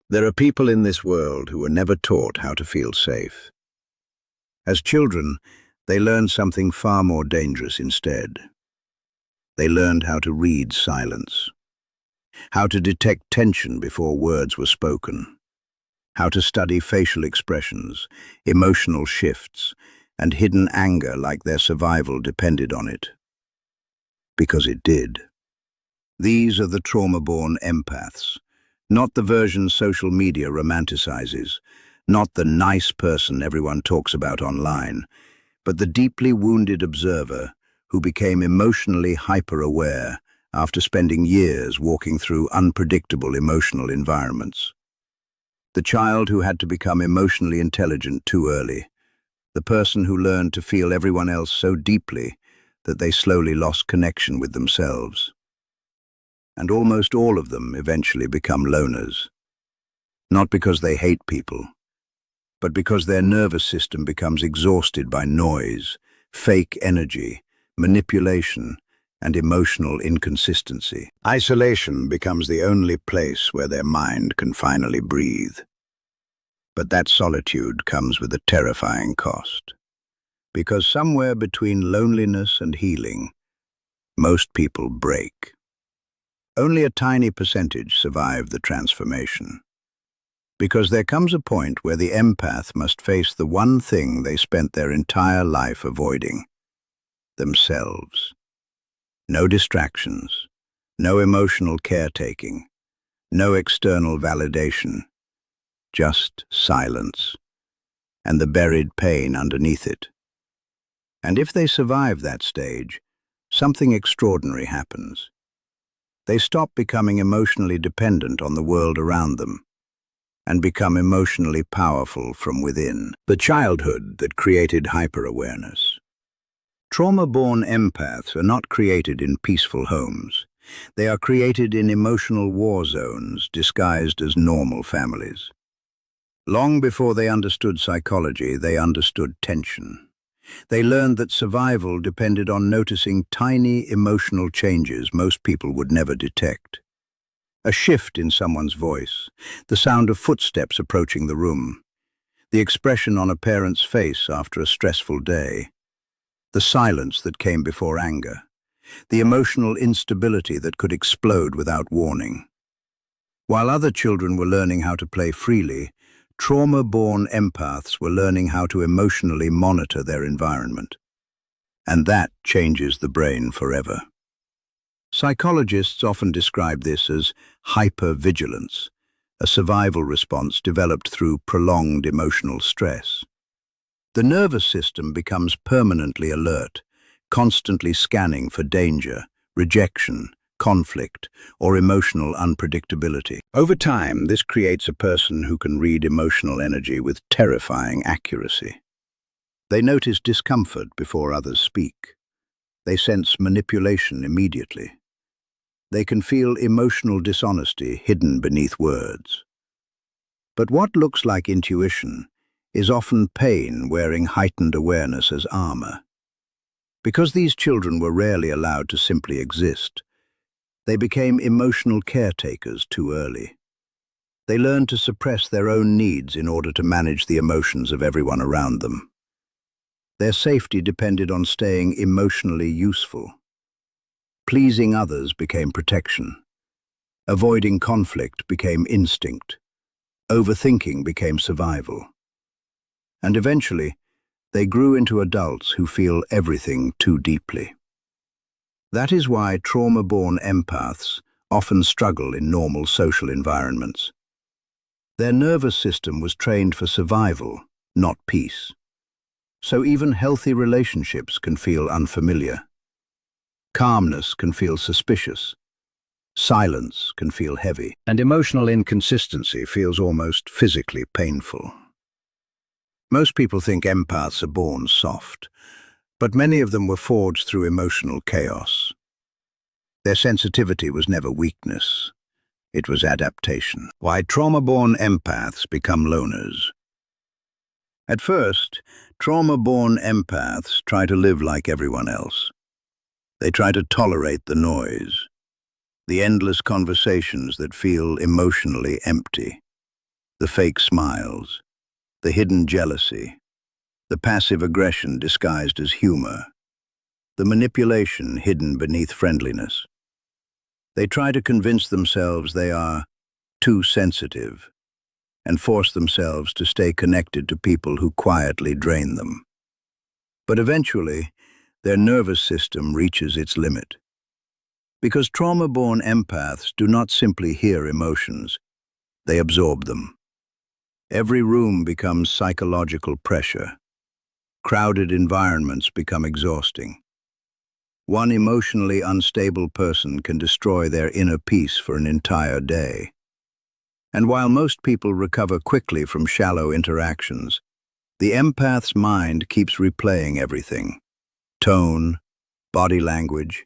There are people in this world who were never taught how to feel safe. As children, they learned something far more dangerous instead. They learned how to read silence, how to detect tension before words were spoken, how to study facial expressions, emotional shifts, and hidden anger like their survival depended on it. Because it did. These are the trauma-born empaths, not the version social media romanticizes, not the nice person everyone talks about online, but the deeply wounded observer who became emotionally hyper-aware after spending years walking through unpredictable emotional environments. The child who had to become emotionally intelligent too early, the person who learned to feel everyone else so deeply that they slowly lost connection with themselves. And almost all of them eventually become loners, not because they hate people, but because their nervous system becomes exhausted by noise, fake energy, manipulation, and emotional inconsistency. Isolation becomes the only place where their mind can finally breathe. But that solitude comes with a terrifying cost, because somewhere between loneliness and healing, most people break. Only a tiny percentage survive the transformation. Because there comes a point where the empath must face the one thing they spent their entire life avoiding: themselves. No distractions, no emotional caretaking, no external validation, just silence, and the buried pain underneath it. And if they survive that stage, something extraordinary happens. They stop becoming emotionally dependent on the world around them and become emotionally powerful from within. The childhood that created hyper-awareness. Trauma-born empaths are not created in peaceful homes. They are created in emotional war zones disguised as normal families. Long before they understood psychology, they understood tension. They learned that survival depended on noticing tiny emotional changes most people would never detect. A shift in someone's voice, the sound of footsteps approaching the room, the expression on a parent's face after a stressful day, the silence that came before anger, the emotional instability that could explode without warning. While other children were learning how to play freely, trauma-born empaths were learning how to emotionally monitor their environment. And that changes the brain forever. Psychologists often describe this as hypervigilance, a survival response developed through prolonged emotional stress. The nervous system becomes permanently alert, constantly scanning for danger, rejection, conflict, or emotional unpredictability. Over time, this creates a person who can read emotional energy with terrifying accuracy. They notice discomfort before others speak. They sense manipulation immediately. They can feel emotional dishonesty hidden beneath words. But what looks like intuition is often pain wearing heightened awareness as armor. Because these children were rarely allowed to simply exist, they became emotional caretakers too early. They learned to suppress their own needs in order to manage the emotions of everyone around them. Their safety depended on staying emotionally useful. Pleasing others became protection. Avoiding conflict became instinct. Overthinking became survival. And eventually, they grew into adults who feel everything too deeply. That is why trauma-born empaths often struggle in normal social environments. Their nervous system was trained for survival, not peace. So even healthy relationships can feel unfamiliar. Calmness can feel suspicious. Silence can feel heavy. And emotional inconsistency feels almost physically painful. Most people think empaths are born soft, but many of them were forged through emotional chaos. Their sensitivity was never weakness. It was adaptation. Why trauma-born empaths become loners. At first, trauma-born empaths try to live like everyone else. They try to tolerate the noise, the endless conversations that feel emotionally empty. The fake smiles, the hidden jealousy, the passive aggression disguised as humor, the manipulation hidden beneath friendliness. They try to convince themselves they are too sensitive and force themselves to stay connected to people who quietly drain them. But eventually, their nervous system reaches its limit. Because trauma-born empaths do not simply hear emotions, they absorb them. Every room becomes psychological pressure. Crowded environments become exhausting. One emotionally unstable person can destroy their inner peace for an entire day. And while most people recover quickly from shallow interactions, the empath's mind keeps replaying everything: tone, body language,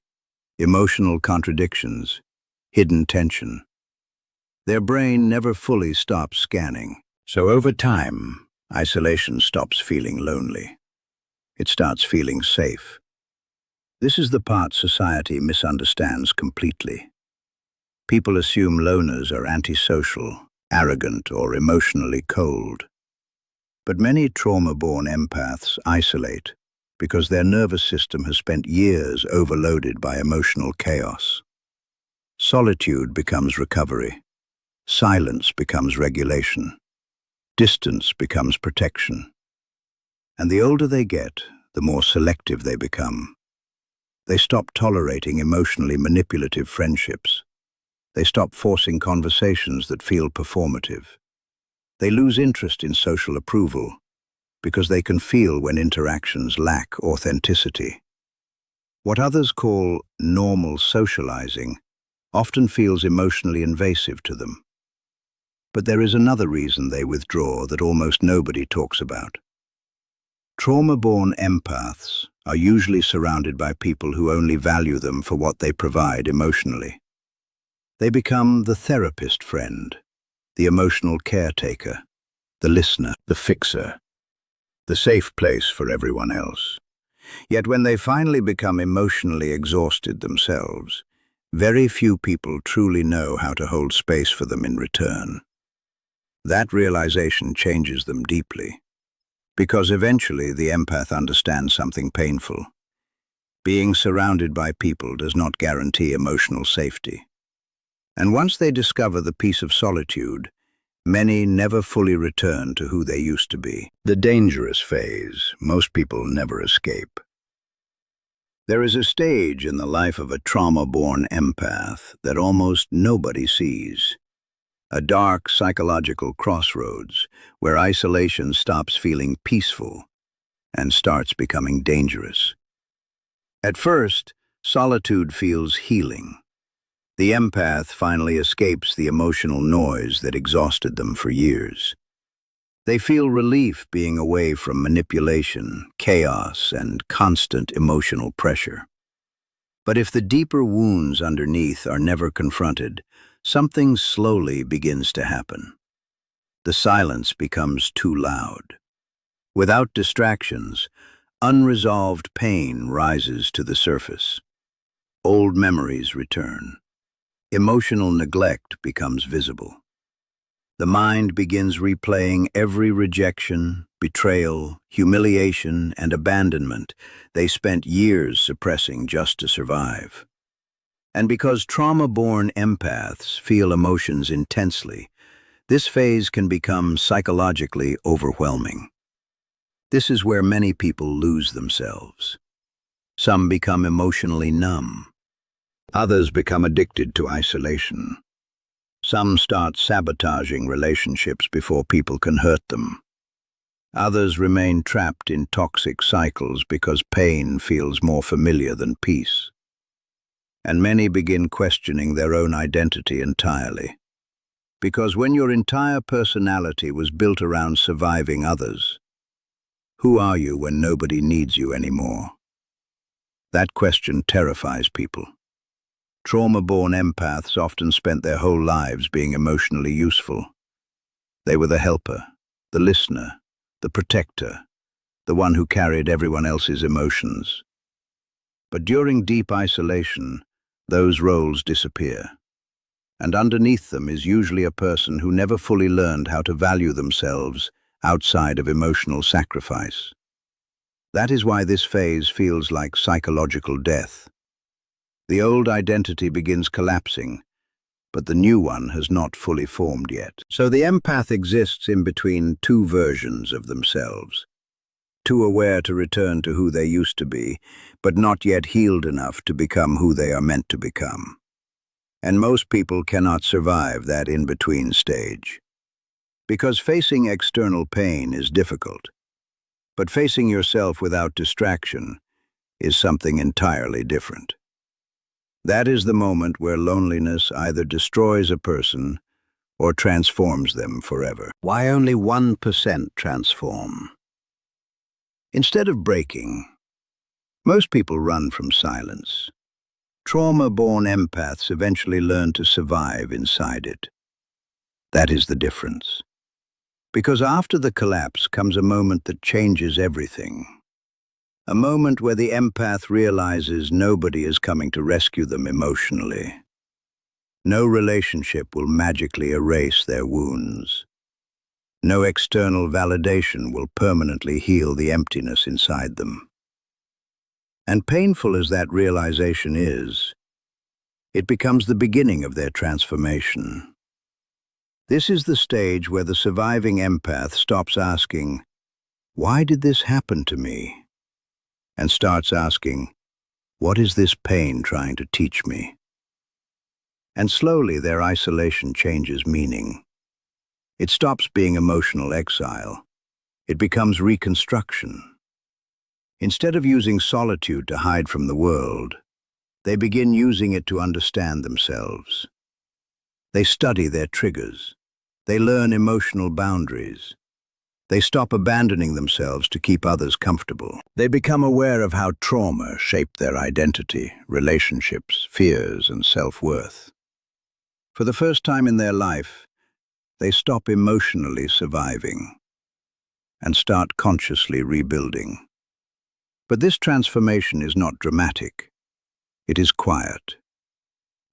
emotional contradictions, hidden tension. Their brain never fully stops scanning. So over time, isolation stops feeling lonely. It starts feeling safe. This is the part society misunderstands completely. People assume loners are antisocial, arrogant, or emotionally cold. But many trauma-born empaths isolate because their nervous system has spent years overloaded by emotional chaos. Solitude becomes recovery. Silence becomes regulation. Distance becomes protection. And the older they get, the more selective they become. They stop tolerating emotionally manipulative friendships. They stop forcing conversations that feel performative. They lose interest in social approval because they can feel when interactions lack authenticity. What others call normal socializing often feels emotionally invasive to them. But there is another reason they withdraw that almost nobody talks about. Trauma-born empaths are usually surrounded by people who only value them for what they provide emotionally. They become the therapist friend, the emotional caretaker, the listener, the fixer, the safe place for everyone else. Yet when they finally become emotionally exhausted themselves, very few people truly know how to hold space for them in return. That realization changes them deeply, because eventually the empath understands something painful. Being surrounded by people does not guarantee emotional safety. And once they discover the peace of solitude, many never fully return to who they used to be. The dangerous phase most people never escape. There is a stage in the life of a trauma-born empath that almost nobody sees. A dark psychological crossroads where isolation stops feeling peaceful and starts becoming dangerous. At first, solitude feels healing. The empath finally escapes the emotional noise that exhausted them for years. They feel relief being away from manipulation, chaos, and constant emotional pressure. But if the deeper wounds underneath are never confronted, something slowly begins to happen. The silence becomes too loud. Without distractions, unresolved pain rises to the surface. Old memories return. Emotional neglect becomes visible. The mind begins replaying every rejection, betrayal, humiliation, and abandonment they spent years suppressing just to survive. And because trauma-born empaths feel emotions intensely, this phase can become psychologically overwhelming. This is where many people lose themselves. Some become emotionally numb. Others become addicted to isolation. Some start sabotaging relationships before people can hurt them. Others remain trapped in toxic cycles because pain feels more familiar than peace. And many begin questioning their own identity entirely. Because when your entire personality was built around surviving others, who are you when nobody needs you anymore? That question terrifies people. Trauma-born empaths often spent their whole lives being emotionally useful. They were the helper, the listener, the protector, the one who carried everyone else's emotions. But during deep isolation, those roles disappear. and underneath them is usually a person who never fully learned how to value themselves outside of emotional sacrifice. That is why this phase feels like psychological death. The old identity begins collapsing, but the new one has not fully formed yet. So the empath exists in between two versions of themselves, too aware to return to who they used to be, but not yet healed enough to become who they are meant to become. And most people cannot survive that in-between stage. Because facing external pain is difficult, but facing yourself without distraction is something entirely different. That is the moment where loneliness either destroys a person or transforms them forever. Why only 1% transform? Instead of breaking, most people run from silence. Trauma-born empaths eventually learn to survive inside it. That is the difference. Because after the collapse comes a moment that changes everything. A moment where the empath realizes nobody is coming to rescue them emotionally. No relationship will magically erase their wounds. No external validation will permanently heal the emptiness inside them. And painful as that realization is, it becomes the beginning of their transformation. This is the stage where the surviving empath stops asking, "Why did this happen to me?" and starts asking, "What is this pain trying to teach me?" And slowly their isolation changes meaning. It stops being emotional exile. It becomes reconstruction. Instead of using solitude to hide from the world, they begin using it to understand themselves. They study their triggers. They learn emotional boundaries. They stop abandoning themselves to keep others comfortable. They become aware of how trauma shaped their identity, relationships, fears, and self-worth. For the first time in their life, they stop emotionally surviving and start consciously rebuilding. But this transformation is not dramatic. It is quiet.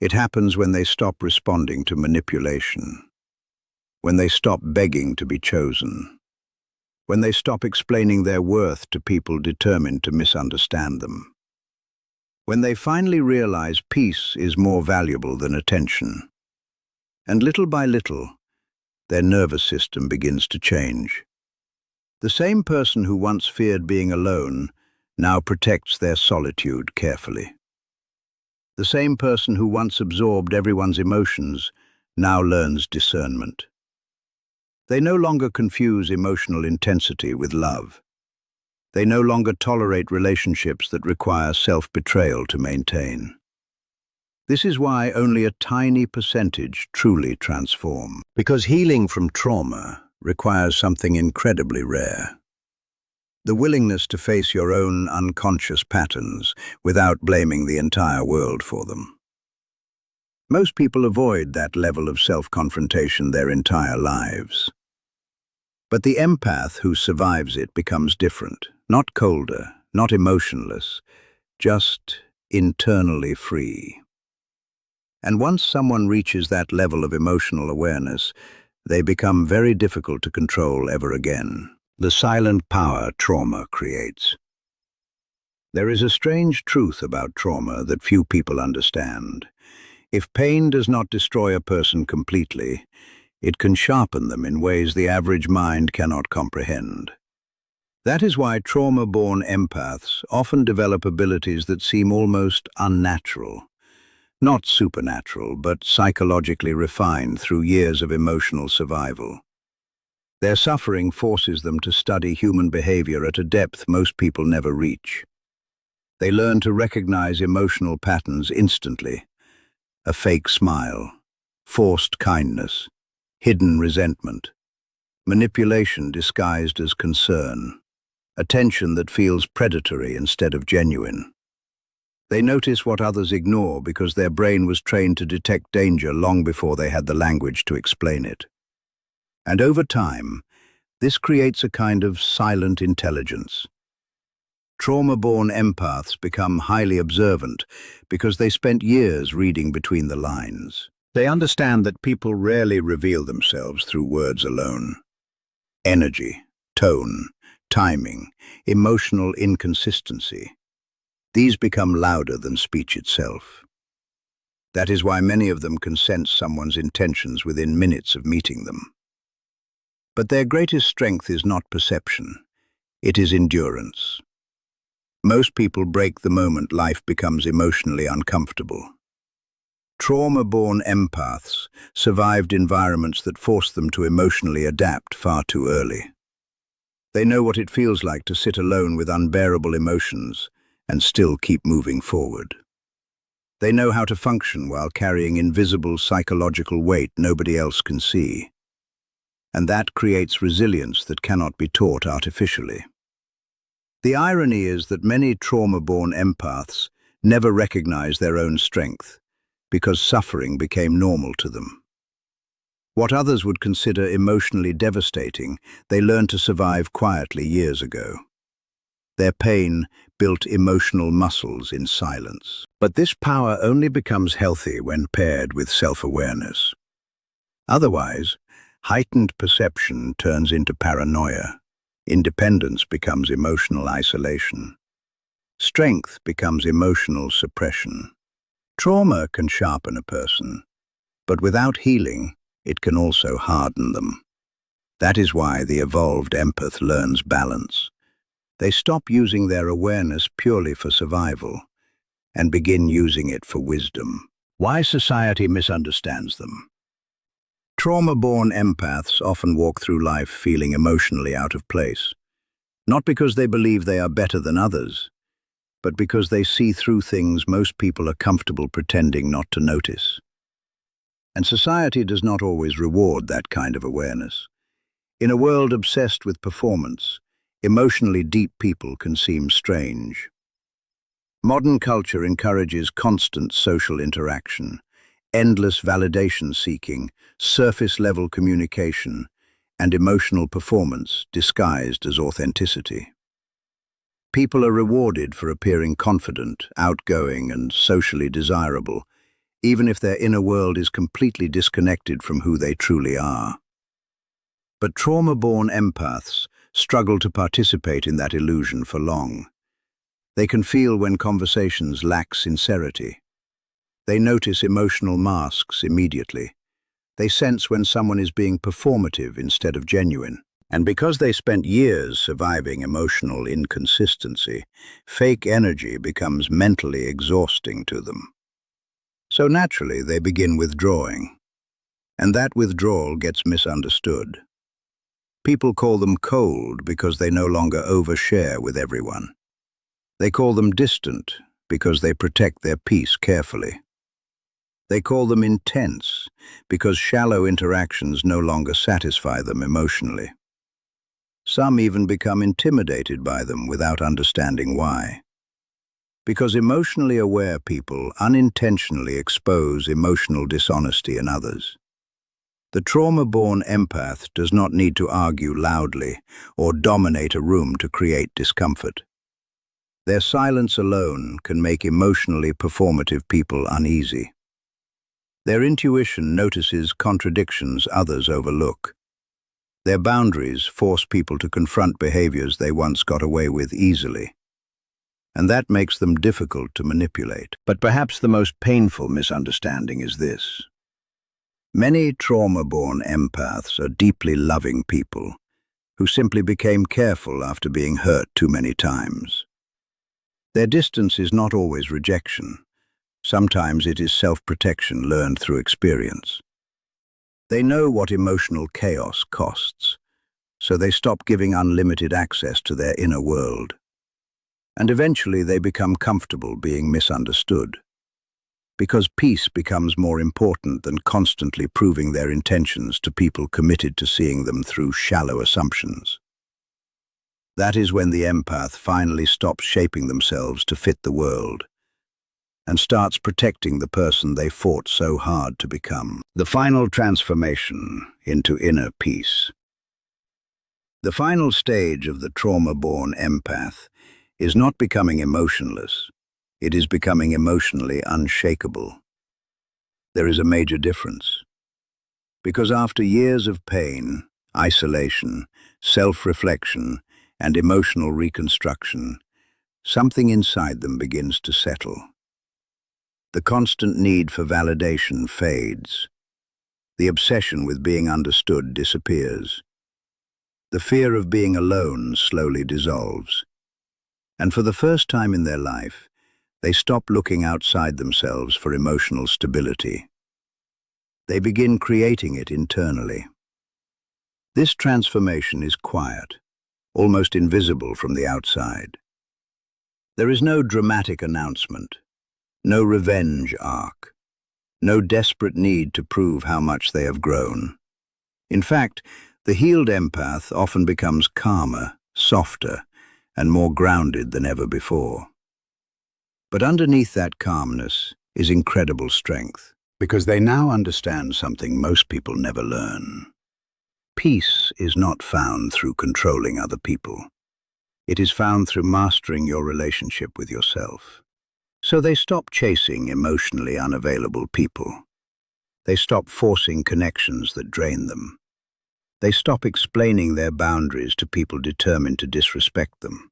It happens when they stop responding to manipulation, when they stop begging to be chosen, when they stop explaining their worth to people determined to misunderstand them. When they finally realize peace is more valuable than attention. And little by little, their nervous system begins to change. The same person who once feared being alone now protects their solitude carefully. The same person who once absorbed everyone's emotions now learns discernment. They no longer confuse emotional intensity with love. They no longer tolerate relationships that require self-betrayal to maintain. This is why only a tiny percentage truly transform. Because healing from trauma requires something incredibly rare. The willingness to face your own unconscious patterns without blaming the entire world for them. Most people avoid that level of self-confrontation their entire lives. But the empath who survives it becomes different, not colder, not emotionless, just internally free. And once someone reaches that level of emotional awareness, they become very difficult to control ever again. The silent power trauma creates. There is a strange truth about trauma that few people understand. If pain does not destroy a person completely, it can sharpen them in ways the average mind cannot comprehend. That is why trauma-born empaths often develop abilities that seem almost unnatural. Not supernatural, but psychologically refined through years of emotional survival. Their suffering forces them to study human behavior at a depth most people never reach. They learn to recognize emotional patterns instantly. A fake smile, forced kindness, hidden resentment, manipulation disguised as concern, attention that feels predatory instead of genuine. They notice what others ignore because their brain was trained to detect danger long before they had the language to explain it. And over time, this creates a kind of silent intelligence. Trauma-born empaths become highly observant because they spent years reading between the lines. They understand that people rarely reveal themselves through words alone. Energy, tone, timing, emotional inconsistency. These become louder than speech itself. That is why many of them can sense someone's intentions within minutes of meeting them. But their greatest strength is not perception, it is endurance. Most people break the moment life becomes emotionally uncomfortable. Trauma-born empaths survived environments that forced them to emotionally adapt far too early. They know what it feels like to sit alone with unbearable emotions and still keep moving forward. They know how to function while carrying invisible psychological weight nobody else can see. And that creates resilience that cannot be taught artificially. The irony is that many trauma-born empaths never recognize their own strength because suffering became normal to them. What others would consider emotionally devastating, they learned to survive quietly years ago. Their pain built emotional muscles in silence. But this power only becomes healthy when paired with self-awareness. Otherwise, heightened perception turns into paranoia. Independence becomes emotional isolation. Strength becomes emotional suppression. Trauma can sharpen a person, but without healing, it can also harden them. That is why the evolved empath learns balance. They stop using their awareness purely for survival and begin using it for wisdom. Why society misunderstands them. Trauma-born empaths often walk through life feeling emotionally out of place, not because they believe they are better than others, but because they see through things most people are comfortable pretending not to notice. And society does not always reward that kind of awareness. In a world obsessed with performance, emotionally deep people can seem strange. Modern culture encourages constant social interaction, endless validation seeking, surface-level communication, and emotional performance disguised as authenticity. People are rewarded for appearing confident, outgoing, and socially desirable, even if their inner world is completely disconnected from who they truly are. But trauma-born empaths struggle to participate in that illusion for long. They can feel when conversations lack sincerity. They notice emotional masks immediately. They sense when someone is being performative instead of genuine. And because they spent years surviving emotional inconsistency, fake energy becomes mentally exhausting to them. So naturally, they begin withdrawing. And that withdrawal gets misunderstood. People call them cold because they no longer overshare with everyone. They call them distant because they protect their peace carefully. They call them intense because shallow interactions no longer satisfy them emotionally. Some even become intimidated by them without understanding why. Because emotionally aware people unintentionally expose emotional dishonesty in others. The trauma-born empath does not need to argue loudly or dominate a room to create discomfort. Their silence alone can make emotionally performative people uneasy. Their intuition notices contradictions others overlook. Their boundaries force people to confront behaviors they once got away with easily. And that makes them difficult to manipulate. But perhaps the most painful misunderstanding is this. Many trauma-born empaths are deeply loving people who simply became careful after being hurt too many times. Their distance is not always rejection. Sometimes it is self-protection learned through experience. They know what emotional chaos costs, so they stop giving unlimited access to their inner world. And eventually they become comfortable being misunderstood, because peace becomes more important than constantly proving their intentions to people committed to seeing them through shallow assumptions. That is when the empath finally stops shaping themselves to fit the world and starts protecting the person they fought so hard to become. The final transformation into inner peace. The final stage of the trauma-born empath is not becoming emotionless. It is becoming emotionally unshakable. there is a major difference. Because after years of pain, isolation, self-reflection, and emotional reconstruction, something inside them begins to settle. The constant need for validation fades. The obsession with being understood disappears. The fear of being alone slowly dissolves. And for the first time in their life, they stop looking outside themselves for emotional stability. They begin creating it internally. This transformation is quiet, almost invisible from the outside. There is no dramatic announcement, no revenge arc, no desperate need to prove how much they have grown. In fact, the healed empath often becomes calmer, softer, and more grounded than ever before. But underneath that calmness is incredible strength, because they now understand something most people never learn. Peace is not found through controlling other people. It is found through mastering your relationship with yourself. So they stop chasing emotionally unavailable people. They stop forcing connections that drain them. They stop explaining their boundaries to people determined to disrespect them.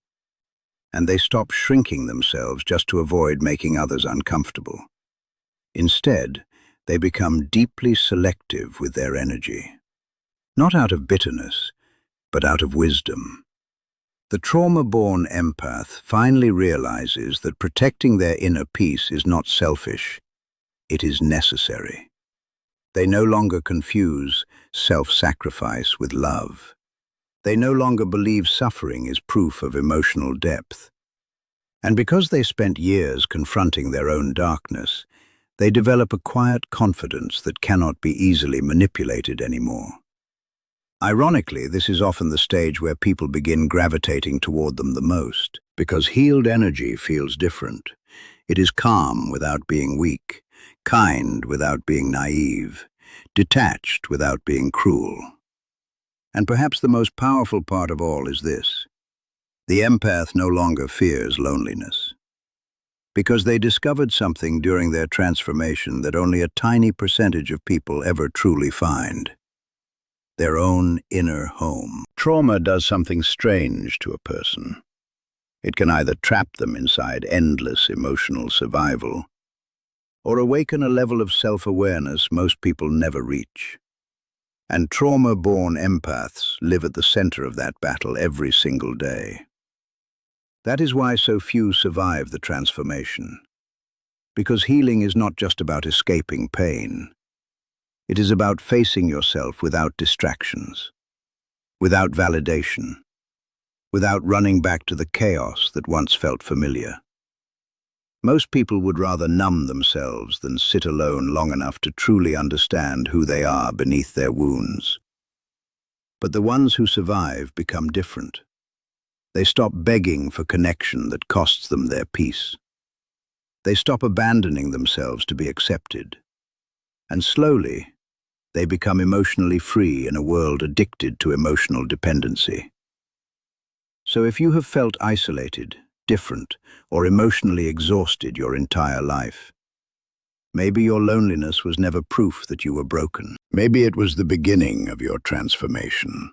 And they stop shrinking themselves just to avoid making others uncomfortable. Instead, they become deeply selective with their energy. Not out of bitterness, but out of wisdom. The trauma-born empath finally realizes that protecting their inner peace is not selfish, it is necessary. They no longer confuse self-sacrifice with love. They no longer believe suffering is proof of emotional depth. And because they spent years confronting their own darkness, they develop a quiet confidence that cannot be easily manipulated anymore. Ironically, this is often the stage where people begin gravitating toward them the most, because healed energy feels different. It is calm without being weak, kind without being naive, detached without being cruel. And perhaps the most powerful part of all is this: the empath no longer fears loneliness, because they discovered something during their transformation that only a tiny percentage of people ever truly find: their own inner home. Trauma does something strange to a person. It can either trap them inside endless emotional survival, or awaken a level of self-awareness most people never reach. And trauma-born empaths live at the center of that battle every single day. That is why so few survive the transformation. Because healing is not just about escaping pain. It is about facing yourself without distractions, without validation, without running back to the chaos that once felt familiar. Most people would rather numb themselves than sit alone long enough to truly understand who they are beneath their wounds. But the ones who survive become different. They stop begging for connection that costs them their peace. They stop abandoning themselves to be accepted. And slowly, they become emotionally free in a world addicted to emotional dependency. So if you have felt isolated, different, or emotionally exhausted your entire life, maybe your loneliness was never proof that you were broken. Maybe it was the beginning of your transformation.